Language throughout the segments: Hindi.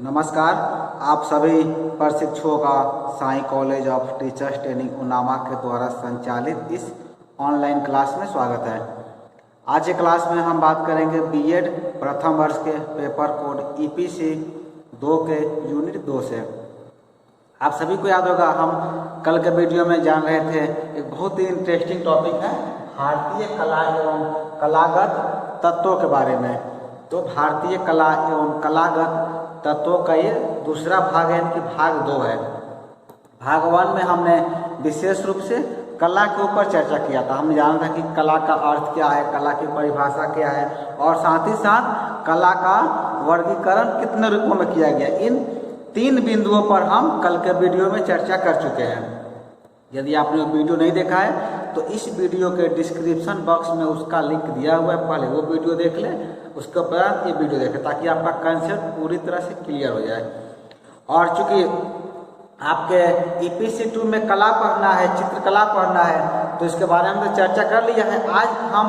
नमस्कार। आप सभी प्रशिक्षुओं का Sai college of teachers training उनामा के द्वारा संचालित इस ऑनलाइन क्लास में स्वागत है। आज के क्लास में हम बात करेंगे बीएड प्रथम वर्ष के पेपर कोड ईपीसी 2 के यूनिट 2 से। आप सभी को याद होगा, हम कल के वीडियो में जान रहे थे एक बहुत ही इंटरेस्टिंग टॉपिक है भारतीय कला एवं कलागत तत्वों के बारे में। तो भारतीय कला एवं कलागत तत्वों का ये दूसरा भाग है, यानी कि भाग 2 है। भाग 1 में हमने विशेष रूप से कला के ऊपर चर्चा किया था। हम जान रहे कि कला का अर्थ क्या है, कला की परिभाषा क्या है और साथ ही साथ कला का वर्गीकरण कितने रूपों में किया गया। इन 3 बिंदुओं पर हम कल के वीडियो में चर्चा कर चुके हैं। यदि आपने वीडियो नहीं देखा है तो इस वीडियो के डिस्क्रिप्शन बॉक्स में उसका लिंक दिया हुआ है, पहले वो वीडियो देख लें, उसके बाद ये वीडियो देखें ताकि आपका कंसेप्ट पूरी तरह से क्लियर हो जाए। और चूंकि आपके ईपीसी 2 में कला पढ़ना है, चित्रकला पढ़ना है, तो इसके बारे में तो चर्चा कर लिया है। आज हम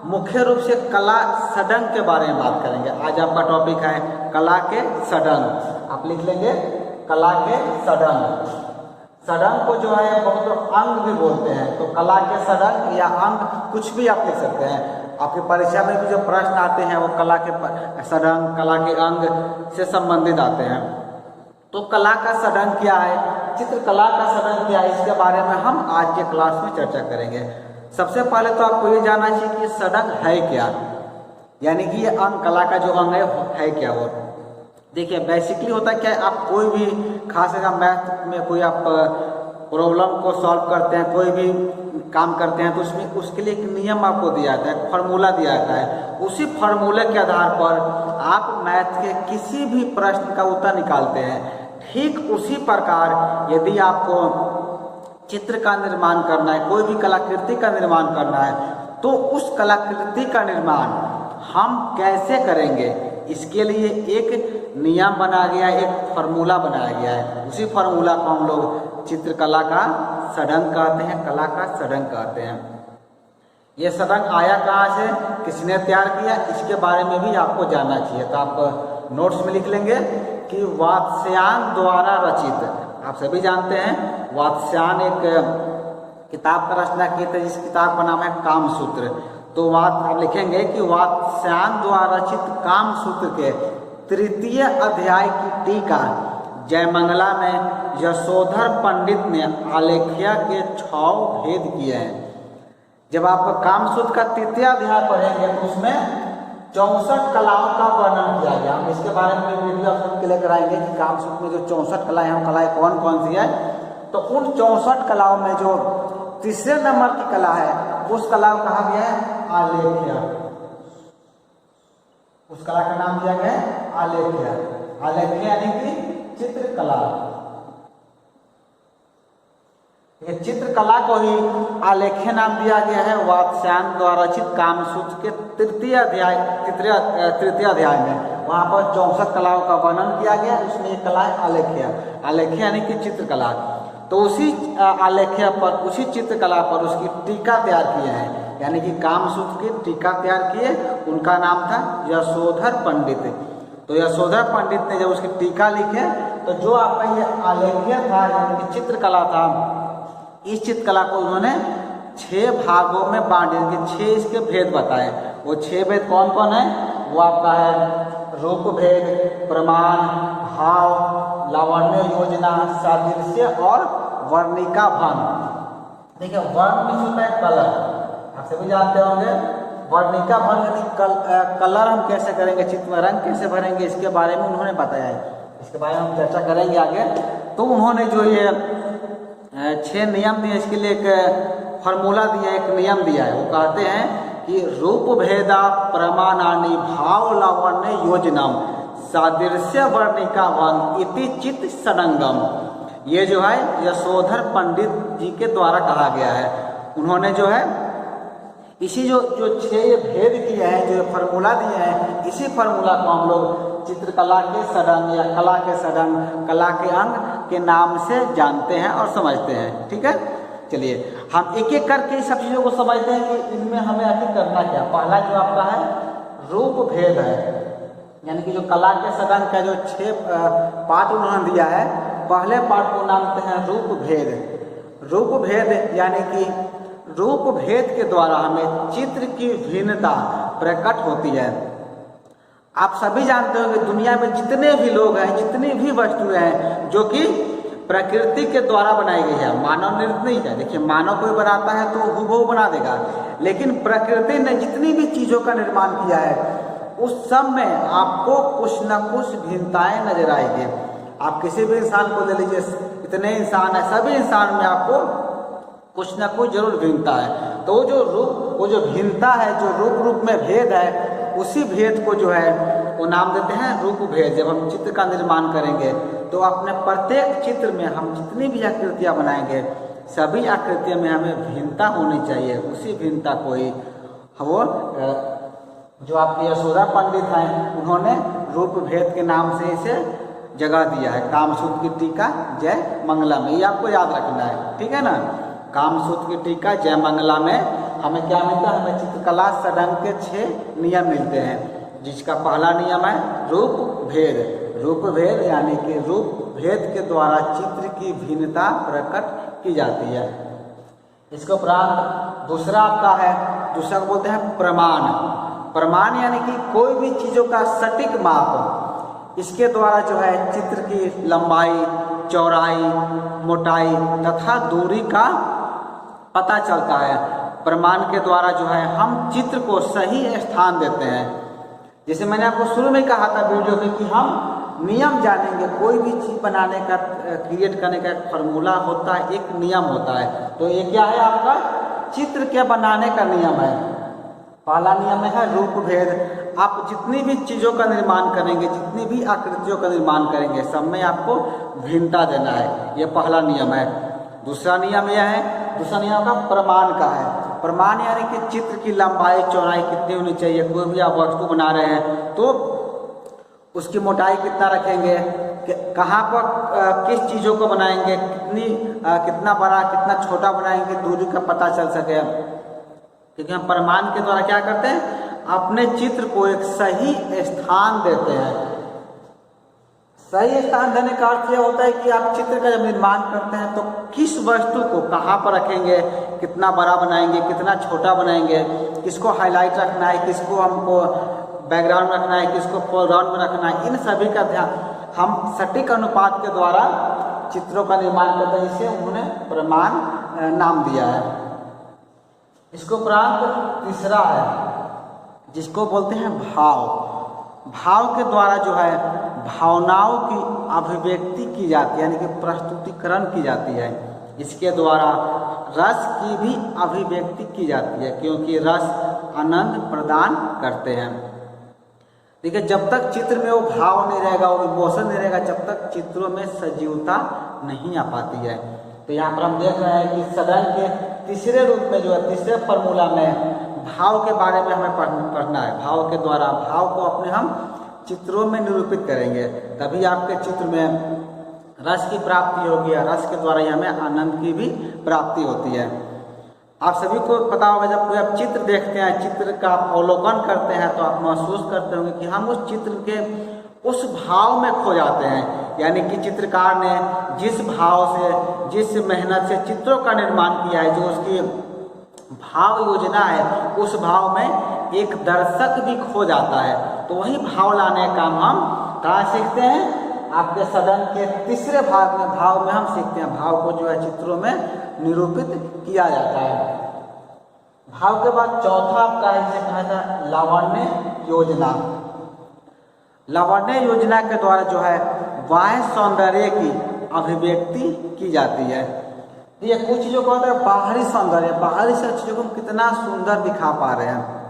मुख्य रूप से कला सडंग के बारे में बात करेंगे। आज आपका टॉपिक है कला के सडंग। आप लिख लेंगे कला के सडंग। सडंग को जो है बहुत लोग अंग भी बोलते हैं, तो कला के सडंग या अंग कुछ भी आप लिख सकते हैं। आपकी परीक्षा में भी जो प्रश्न आते हैं वो कला के सडंग, कला के अंग से संबंधित आते हैं। तो कला का सडंग क्या है, चित्रकला का सडंग क्या है, इसके बारे में हम आज के क्लास में चर्चा करेंगे। सबसे पहले तो आपको ये जानना चाहिए कि सडंग है क्या, यानी कि ये अंग, कला का जो अंग है क्या। वो देखिए बेसिकली होता क्या है, आप कोई भी खासकर मैथ में कोई आप प्रॉब्लम को सॉल्व करते हैं, कोई भी काम करते हैं, तो उसमें उसके लिए एक नियम आपको दिया जाता है, फार्मूला दिया जाता है। उसी फार्मूले के आधार पर आप मैथ के किसी भी प्रश्न का उत्तर निकालते हैं। ठीक उसी प्रकार यदि आपको चित्र का निर्माण करना है, कोई भी कलाकृति का निर्माण करना है, तो उस कलाकृति का निर्माण हम कैसे करेंगे, इसके लिए एक नियम बनाया गया है, एक फार्मूला बनाया गया है। उसी फार्मूला को हम लोग चित्रकला का सडंग कहते हैं, कला का सडंग कहते हैं। ये सडंग आया कहाँ से, किसने तैयार किया, इसके बारे में भी आपको जानना चाहिए। तो आप नोट्स में लिख लेंगे कि वात्स्यायन द्वारा रचित। आप सभी जानते हैं वात्स्यायन एक किताब का रचना किए थे, जिस किताब का नाम है कामसूत्र। तो आप लिखेंगे कि वात्स्यायन द्वारा रचित कामसूत्र के 3य अध्याय की टीका जयमंगला में यशोधर पंडित ने आलेख्य के 6 भेद किए हैं। जब आप कामसूत्र का 3य अध्याय पढ़ेंगे तो उसमें 64 कलाओं का वर्णन किया गया। हम इसके बारे में वीडियो आप सबके लेकर आएंगे कि कामसूत्र में जो 64 कलाएं हैं, कलाएं कौन कौन सी है। तो उन 64 कलाओं में जो 3रे नंबर की कला है, उस कला को कहा गया है आलेख्य। उस कला का नाम दिया गया है आलेख्य। आलेख्य यानी कि चित्रकला। ये चित्रकला को ही आलेख्य नाम दिया गया है वात्स्यायन द्वारा रचित कामसूत्र के 3य अध्याय में। वहां पर 64 कलाओं का वर्णन किया गया, उसमें एक कला है आलेख्य। आलेख्य यानी कि चित्रकला। तो उसी आलेख्य पर, उसी चित्रकला पर उसकी टीका तैयार किए हैं, यानी कि कामसूत्र की टीका तैयार किए। उनका नाम था यशोधर पंडित। तो यशोधर पंडित ने जब उसकी टीका लिखे, तो जो आपका ये आलेख्य था, यानी कि चित्रकला था, इस चित्रकला को उन्होंने 6 भागों में बांटे, 6 इसके भेद बताए। वो 6 भेद कौन कौन है, वो आपका है रूप भेद, प्रमाण, भाव, लावण्य योजना, सादृश्य और वर्णिका भंग। देखिए वर्ण में होता है कलर, आप सभी जानते होंगे। वर्णिका भंग यानी कलर हम कैसे करेंगे, चित्र में रंग कैसे भरेंगे, इसके बारे में उन्होंने बताया है। इसके बारे में हम चर्चा करेंगे आगे। तो उन्होंने जो ये 6 नियम दिए, इसके लिए एक फार्मूला दिया, एक नियम दिया है। वो कहते हैं कि रूप भेदा प्रमाणानि भाव लावण्य योजनम सादृश्य वर्णिका भंग इति चित्त सडंगम। ये जो है यशोधर पंडित जी के द्वारा कहा गया है। उन्होंने जो है इसी जो 6 भेद किए हैं, जो फार्मूला दिए हैं, इसी फार्मूला को हम लोग चित्रकला के सडंग या कला के सडंग, कला के अंग के नाम से जानते हैं और समझते हैं। ठीक है, चलिए हम एक एक करके सब चीज़ों को समझते हैं कि इनमें हमें आखिर करना क्या। पहला जो आपका है रूप भेद है। यानी कि जो कला के सदन का जो 6 पार्ट उन्होंने दिया है, पहले पार्ट को नाम देते हैं रूप भेद। रूप भेद यानी कि रूप भेद के द्वारा हमें चित्र की भिन्नता प्रकट होती है। आप सभी जानते हो कि दुनिया में जितने भी लोग हैं, जितनी भी वस्तुएं हैं जो कि प्रकृति के द्वारा बनाई गई है, मानव निर्मित नहीं है। देखिए, मानव कोई बनाता है तो हूबहू बना देगा, लेकिन प्रकृति ने जितनी भी चीज़ों का निर्माण किया है उस सब में आपको कुछ न कुछ भिन्नताएं नजर आएगी। आप किसी भी इंसान को ले लीजिए, इतने इंसान है, सभी इंसान में आपको कुछ न कुछ जरूर भिन्नता है। तो वो जो भिन्नता है, जो रूप में भेद है, उसी भेद को जो है वो नाम देते हैं रूप भेद। जब हम चित्र का निर्माण करेंगे तो अपने प्रत्येक चित्र में हम जितनी भी आकृतियाँ बनाएंगे, सभी आकृतियों में हमें भिन्नता होनी चाहिए। उसी भिन्नता को ही वो जो आपके यशोदा पंडित हैं, उन्होंने रूप भेद के नाम से इसे जगह दिया है। कामसूत्र की टीका जय मंगला में, ये आपको याद रखना है, ठीक है ना। कामसूत्र की टीका जय मंगला में हमें क्या मिलता है? हमें चित्रकला सदन के 6 नियम मिलते हैं, जिसका पहला नियम है रूप भेद। रूप भेद यानी कि रूप भेद के द्वारा चित्र की भिन्नता प्रकट की जाती है। इसके उपरांत दूसरा आपका है, दूसरा को बोलते हैं प्रमाण। प्रमाण यानी कि कोई भी चीज़ों का सटीक माप, इसके द्वारा जो है चित्र की लंबाई, चौड़ाई, मोटाई तथा दूरी का पता चलता है। प्रमाण के द्वारा जो है हम चित्र को सही स्थान देते हैं। जैसे मैंने आपको शुरू में कहा था वीडियो में कि हम नियम जानेंगे। कोई भी चीज़ बनाने का, क्रिएट करने का एक फार्मूला होता है, एक नियम होता है। तो ये क्या है? आपका चित्र के बनाने का नियम है। पहला नियम है रूप भेद। आप जितनी भी चीज़ों का निर्माण करेंगे, जितनी भी आकृतियों का निर्माण करेंगे, सब में आपको भिन्नता देना है। ये पहला नियम है। दूसरा नियम यह है, दूसरा नियम का प्रमाण का है। प्रमाण यानी कि चित्र की लंबाई चौड़ाई कितनी होनी चाहिए। कोई भी आप वस्तु बना रहे हैं तो उसकी मोटाई कितना रखेंगे, कहाँ पर किस चीज़ों को बनाएंगे, कितना बड़ा कितना छोटा बनाएंगे, दूरी का पता चल सके। क्योंकि हम प्रमाण के द्वारा क्या करते हैं? अपने चित्र को एक सही स्थान देते हैं। सही स्थान देने का अर्थ यह होता है कि आप चित्र का जब निर्माण करते हैं तो किस वस्तु को कहाँ पर रखेंगे, कितना बड़ा बनाएंगे, कितना छोटा बनाएंगे, किसको हाईलाइट रखना है, किसको हमको बैकग्राउंड में रखना है, किसको फोरग्राउंड में रखना है, इन सभी का ध्यान हम सटीक अनुपात के द्वारा चित्रों का निर्माण करते हैं। इसे उन्होंने प्रमाण नाम दिया है। इसको उपरांत तीसरा है, जिसको बोलते हैं भाव। भाव के द्वारा जो है भावनाओं की अभिव्यक्ति की जाती है, यानी कि प्रस्तुतिकरण की जाती है। इसके द्वारा रस की भी अभिव्यक्ति की जाती है, क्योंकि रस आनंद प्रदान करते हैं। देखिए, जब तक चित्र में वो भाव नहीं रहेगा, वो इमोशन नहीं रहेगा, जब तक चित्रों में सजीवता नहीं आ पाती है। तो यहाँ पर हम देख रहे हैं कि सदन के तीसरे रूप में जो है, तीसरे फार्मूला में भाव के बारे में हमें पढ़ना है। भाव के द्वारा भाव को अपने हम चित्रों में निरूपित करेंगे, तभी आपके चित्र में रस की प्राप्ति होगी। रस के द्वारा ही हमें आनंद की भी प्राप्ति होती है। आप सभी को पता होगा, जब कोई आप चित्र देखते हैं, चित्र का अवलोकन करते हैं, तो आप महसूस करते होंगे कि हम उस चित्र के उस भाव में खो जाते हैं। यानी कि चित्रकार ने जिस भाव से, जिस मेहनत से चित्रों का निर्माण किया है, जो उसकी भाव योजना है, उस भाव में एक दर्शक भी खो जाता है। तो वही भाव लाने का काम हम कहाँ सीखते हैं? आपके सदन के तीसरे भाग में, भाव में हम सीखते हैं। भाव को जो है चित्रों में निरूपित किया जाता है। भाव के बाद चौथा आपका इसे कहा था लावण्य योजना। लावण्य योजना के द्वारा जो है बाह्य सौंदर्य की अभिव्यक्ति की जाती है। ये कुछ चीज़ों का होता है बाहरी सौंदर्य, बाहरी से चीज़ों को हम कितना सुंदर दिखा पा रहे हैं।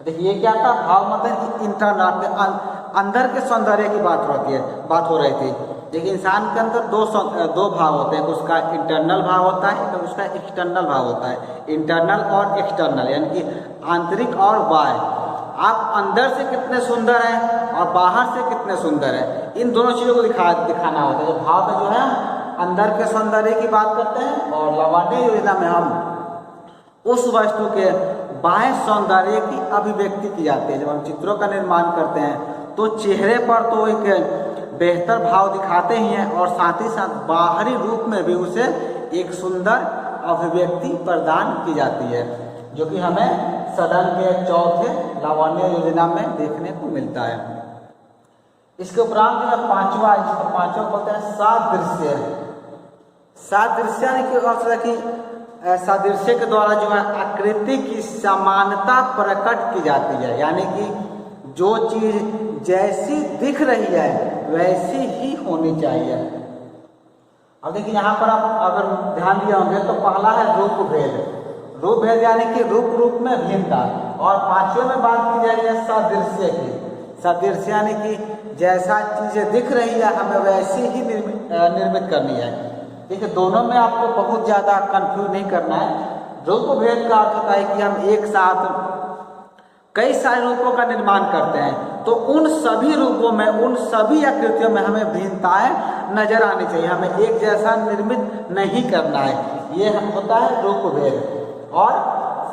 देखिए, ये क्या था? भाव मतलब इंटरनल, अंदर के सौंदर्य की बात हो रही थी। देखिए, इंसान के अंदर दो भाव होते हैं। उसका इंटरनल भाव होता है, तो उसका एक्सटर्नल भाव होता है। इंटरनल और एक्सटर्नल यानी कि आंतरिक और बाह्य। आप अंदर से कितने सुंदर हैं और बाहर से कितने सुंदर हैं, इन दोनों चीज़ों को दिखाना होता है। भाव में जो है अंदर के सौंदर्य की बात करते हैं, और लावण्य योजना में हम उस वस्तु के बाह्य सौंदर्य की अभिव्यक्ति की जाती है। जब हम चित्रों का निर्माण करते हैं तो चेहरे पर तो एक बेहतर भाव दिखाते ही हैं और साथ ही साथ बाहरी रूप में भी उसे एक सुंदर अभिव्यक्ति प्रदान की जाती है, जो कि हमें सदन के चौथे लावण्य योजना में देखने को मिलता है। इसके उपरांत जो है पांचवा, इसको पांचवा बोलते हैं सादृश्य। सादृश्य यानी कि अर्थ है कि सादृश्य के द्वारा जो है आकृति की समानता प्रकट की जाती है, यानी कि जो चीज जैसी दिख रही है वैसी ही होनी चाहिए। अब देखिए यहाँ पर आप अगर ध्यान दिए होंगे तो पहला है रूप भेद। रूप भेद यानी कि रूप में भिन्नता, और पांचवें में बात की जा रही है सादृश्य की। सादृश्य यानी कि जैसा चीजें दिख रही है हमें वैसी ही निर्मित करनी है। देखिए दोनों में आपको बहुत ज्यादा कंफ्यूज नहीं करना है। रूप भेद का अर्थ होता है कि हम एक साथ कई सारे रूपों का निर्माण करते हैं, तो उन सभी रूपों में, उन सभी आकृतियों में हमें भिन्नताएं नजर आनी चाहिए, हमें एक जैसा निर्मित नहीं करना है। ये होता है रूप भेद। और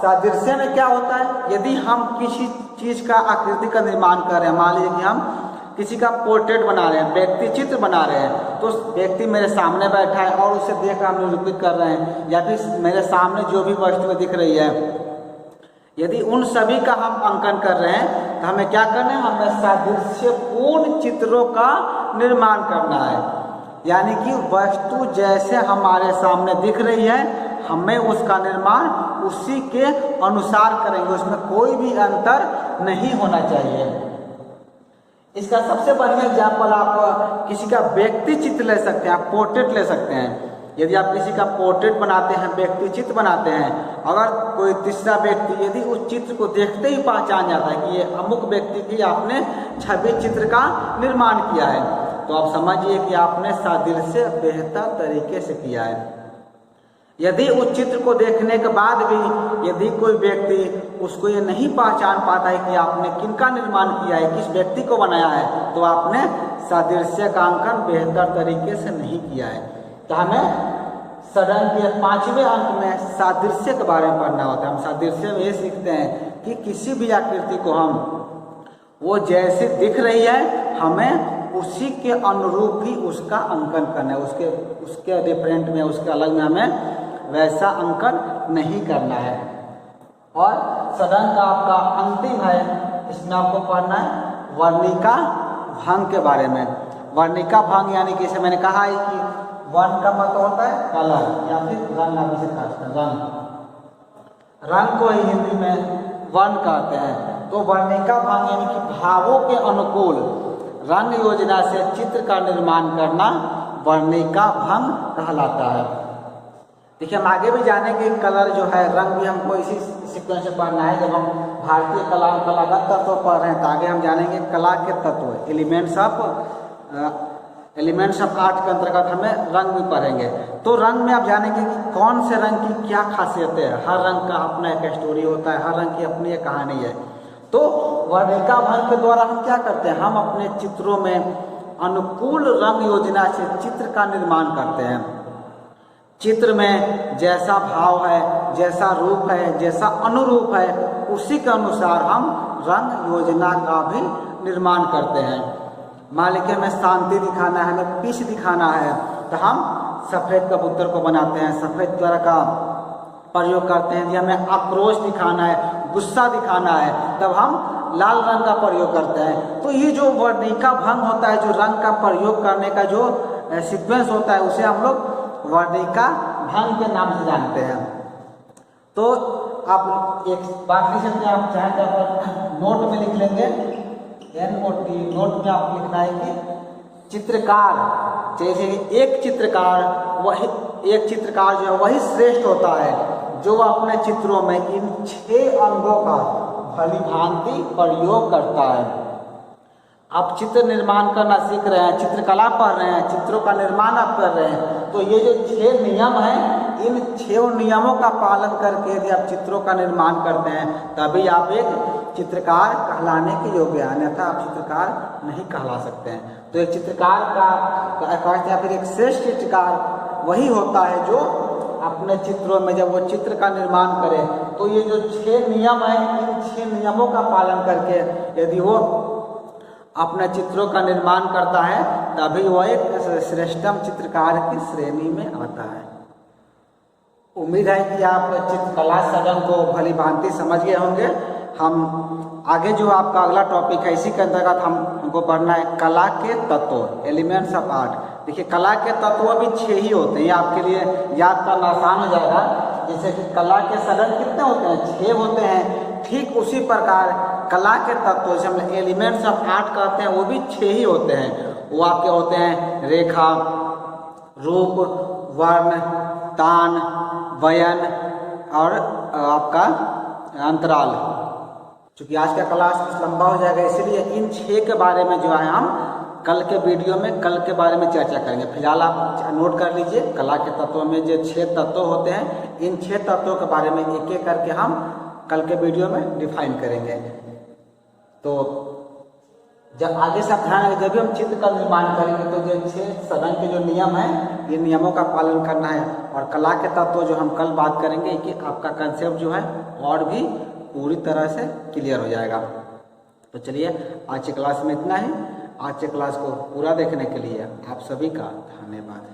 सादृश्य में क्या होता है, यदि हम किसी चीज का आकृति का निर्माण कर रहे हैं, मान लीजिए कि हम किसी का पोर्ट्रेट बना रहे हैं, व्यक्ति चित्र बना रहे हैं, तो व्यक्ति मेरे सामने बैठा है और उसे देख हम निरूपित कर रहे हैं, या फिर मेरे सामने जो भी वस्तु दिख रही है, यदि उन सभी का हम अंकन कर रहे हैं तो हमें क्या करना है, हमें सादृश्यपूर्ण चित्रों का निर्माण करना है। यानी कि वस्तु जैसे हमारे सामने दिख रही है हमें उसका निर्माण उसी के अनुसार करेंगे, उसमें कोई भी अंतर नहीं होना चाहिए। इसका सबसे बढ़िया एग्जाम्पल आप किसी का व्यक्ति चित्र ले सकते हैं, आप पोर्ट्रेट ले सकते हैं। यदि आप किसी का पोर्ट्रेट बनाते हैं, व्यक्ति चित्र बनाते हैं, अगर कोई तीसरा व्यक्ति यदि उस चित्र को देखते ही पहचान जाता है कि ये अमुक व्यक्ति की आपने छवि चित्र का निर्माण किया है, तो आप समझिए कि आपने सादृश्य बेहतर तरीके से किया है। यदि उस चित्र को देखने के बाद भी यदि कोई व्यक्ति उसको ये नहीं पहचान पाता है कि आपने किनका निर्माण किया है, किस व्यक्ति को बनाया है, तो आपने सादृश्य का अंकन बेहतर तरीके से नहीं किया है। तो हमें सदन के 5वें अंक में सादृश्य के बारे में पढ़ना होता है। हम सादृश्य में ये सीखते हैं कि किसी भी आकृति को हम वो जैसे दिख रही है हमें उसी के अनुरूप ही उसका अंकन करना है, उसके डिफरेंट में, उसके अलग में हमें वैसा अंकन नहीं करना है। और सदन का आपका अंतिम है, इसमें आपको पढ़ना है वर्णिका भंग के बारे में। वर्णिका भंग यानी कि जैसे मैंने कहा है कि वर्ण का मतलब होता है कलर या फिर रंग, आप इसे कहते हैं रंग, रंग को ही हिंदी में वर्ण कहते हैं। तो वर्णिका भंग यानी कि भावों के अनुकूल रंग योजना से चित्र का निर्माण करना वर्णिका भंग कहलाता है। देखिए हम आगे भी जानेंगे कलर जो है, रंग भी हमको इसी सीक्वेंस से पढ़ना है। जब हम भारतीय कलागत तत्व पढ़ रहे हैं तो आगे हम जानेंगे कला के तत्व, एलिमेंट्स ऑफ आर्ट के अंतर्गत हमें रंग भी पढ़ेंगे। तो रंग में आप जानेंगे कि कौन से रंग की क्या खासियतें है। हर रंग का अपना एक स्टोरी होता है, हर रंग की अपनी एक कहानी है। तो वर्णिका भंग के द्वारा हम क्या करते हैं, हम अपने चित्रों में अनुकूल रंग योजना से चित्र का निर्माण करते हैं। चित्र में जैसा भाव है, जैसा रूप है, जैसा अनुरूप है, उसी के अनुसार हम रंग योजना का भी निर्माण करते हैं। मान लीजिए हमें शांति दिखाना है, हमें पीस दिखाना है, तो हम सफ़ेद कबूतर को बनाते हैं, सफ़ेद कलर का प्रयोग करते हैं। यदि हमें आक्रोश दिखाना है, गुस्सा दिखाना है, तब हम लाल रंग का प्रयोग करते हैं। तो ये जो वर्णिका भंग होता है, जो रंग का प्रयोग करने का जो सीक्वेंस होता है, उसे हम लोग वर्णिका भंग के नाम से जानते हैं। तो आप एक बात लिख सकते हैं, आप चाहें तो आप नोट में लिख लेंगे, NOT, नोट में आप लिखना है कि चित्रकार, जैसे एक चित्रकार जो है वही श्रेष्ठ होता है जो अपने चित्रों में इन 6 अंगों का भलीभांति प्रयोग करता है। आप चित्र निर्माण करना सीख रहे हैं, चित्रकला पढ़ रहे हैं, चित्रों का निर्माण आप कर रहे हैं, तो ये जो 6 नियम हैं, इन 6 नियमों का पालन करके यदि आप चित्रों का निर्माण करते हैं तभी आप एक चित्रकार कहलाने के योग्य हैं, अन्यथा आप चित्रकार नहीं कहला सकते हैं। तो एक चित्रकार का या फिर एक श्रेष्ठ चित्रकार वही होता है जो अपने चित्रों में जब वो चित्र का निर्माण करे तो ये जो 6 नियम हैं, इन 6 नियमों का पालन करके यदि वो अपने चित्रों का निर्माण करता है तभी वह एक श्रेष्ठतम चित्रकार की श्रेणी में आता है। उम्मीद है कि आप चित्रकला सदन को भली भांति समझ गए होंगे। हम आगे जो आपका अगला टॉपिक है इसी के अंतर्गत हमको पढ़ना है कला के तत्व, एलिमेंट्स ऑफ आर्ट। देखिए कला के तत्व भी 6 ही होते हैं, ये आपके लिए याद करना आसान हो जाएगा। जैसे कि कला के सदन कितने होते हैं, 6 होते हैं, ठीक उसी प्रकार कला के तत्व जैसे हम एलिमेंट्स ऑफ आर्ट कहते हैं वो भी 6 ही होते हैं। वो आपके होते हैं रेखा, रूप, वर्ण, तान, वयन और आपका अंतराल। चूँकि आज का क्लास लंबा हो जाएगा इसलिए इन 6 के बारे में जो है हम कल के वीडियो में कल के बारे में चर्चा करेंगे। फिलहाल आप नोट कर लीजिए कला के तत्वों में जो 6 तत्व होते हैं, इन 6 तत्वों के बारे में एक एक करके हम कल के वीडियो में डिफाइन करेंगे। तो जब आगे से आप ध्यान रखें, जब भी हम चित्र का निर्माण करेंगे तो जो 6 सदन के जो नियम हैं, ये नियमों का पालन करना है। और कला के तत्व जो हम कल बात करेंगे कि आपका कंसेप्ट जो है और भी पूरी तरह से क्लियर हो जाएगा। तो चलिए आज की क्लास में इतना ही। आज के क्लास को पूरा देखने के लिए आप सभी का धन्यवाद।